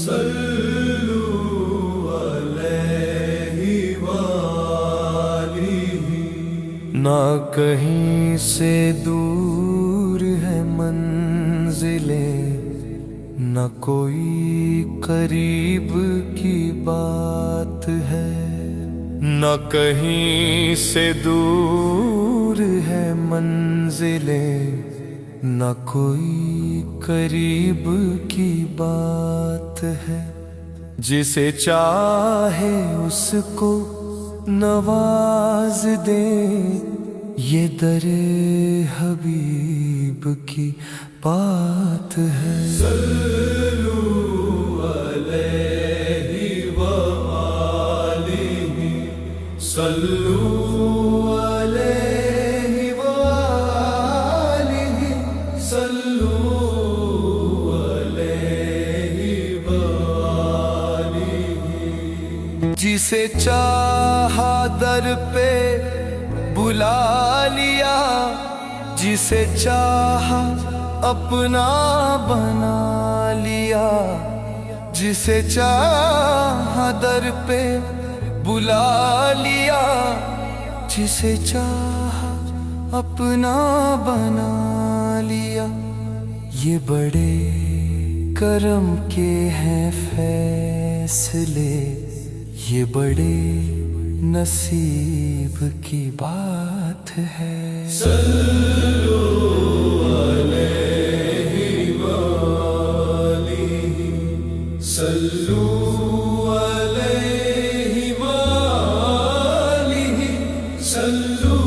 صلوا علیہ وآلہ۔ نہ کہیں سے دور ہے منزلیں، نہ کوئی قریب کی بات ہے، نہ کہیں سے دور ہے منزلیں، نہ کوئی قریب کی بات ہے۔ جسے چاہے اس کو نواز دے، یہ در حبیب کی بات ہے۔ صلوا علیہ وآلہ، صلوا علیہ وآلہ، صلوا علیہ وآلہ۔ جسے چاہا در پہ بلا لیا، جسے چاہا اپنا بنا لیا، جسے چاہا در پہ بلا لیا، جسے چاہا اپنا بنا لیا۔ یہ بڑے کرم کے ہیں فیصلے، یہ بڑے نصیب کی بات ہے۔ صلوا علیہ وآلہ، صلوا علیہ وآلہ، صلوا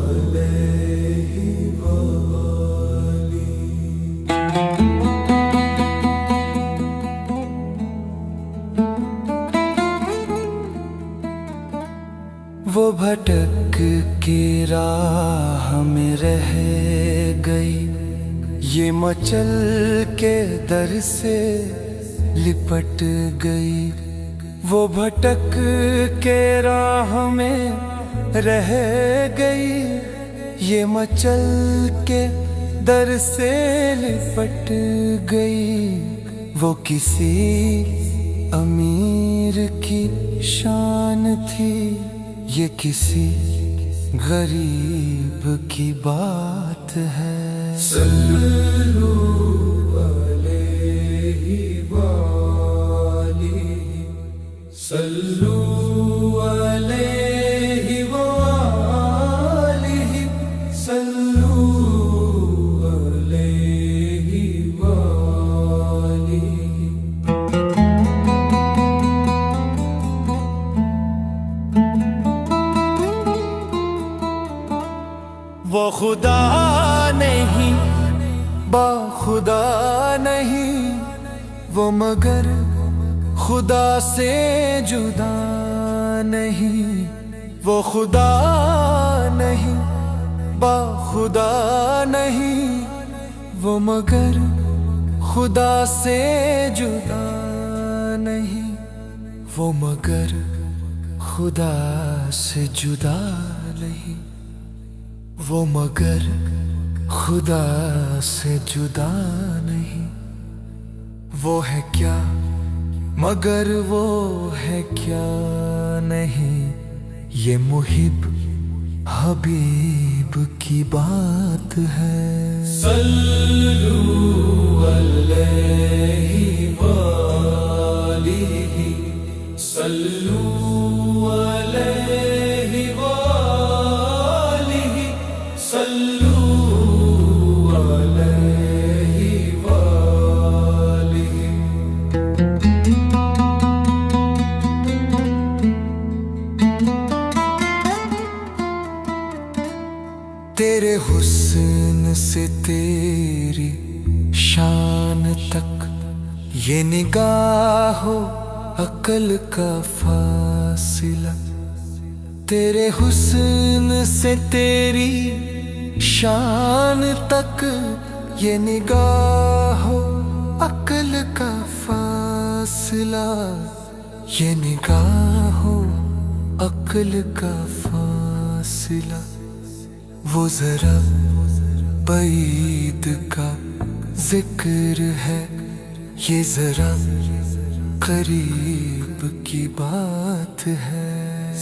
علیہ وآلہ۔ وہ بھٹک کے راہ میں رہ گئی، یہ مچل کے در سے لپٹ گئی۔ وہ بھٹک کے راہ میں رہ گئی، یہ مچل کے در سے لپٹ گئی۔ وہ کسی امیر کی شان تھی، یہ کسی غریب کی بات ہے۔ صلوا علیہ وآلہ، صلوا علیہ وآلہ، صلوا علیہ وآلہ۔ وہ خدا نہیں، با خدا نہیں، وہ مگر خدا سے جدا نہیں۔ وہ خدا نہیں، با خدا نہیں، وہ مگر خدا سے جدا نہیں، وہ مگر خدا سے جدا نہیں، وہ مگر خدا سے جدا نہیں۔ وہ ہے کیا مگر وہ ہے کیا نہیں، یہ محب حبیب کی بات ہے۔ صلوا علیہ وآلہ، صلوا علیہ وآلہ، صلوا علیہ وآلہ۔ تیرے حسن سے تیری شان تک، یہ نگاہ و عقل کا فاصلہ۔ تیرے حسن سے تیری شان تک، یہ نگاہ و عقل کا فاصلہ، یہ نگاہ و عقل کا فاصلہ۔ وہ ذرا بعید کا ذکر ہے، یہ ذرا قریب کی بات ہے.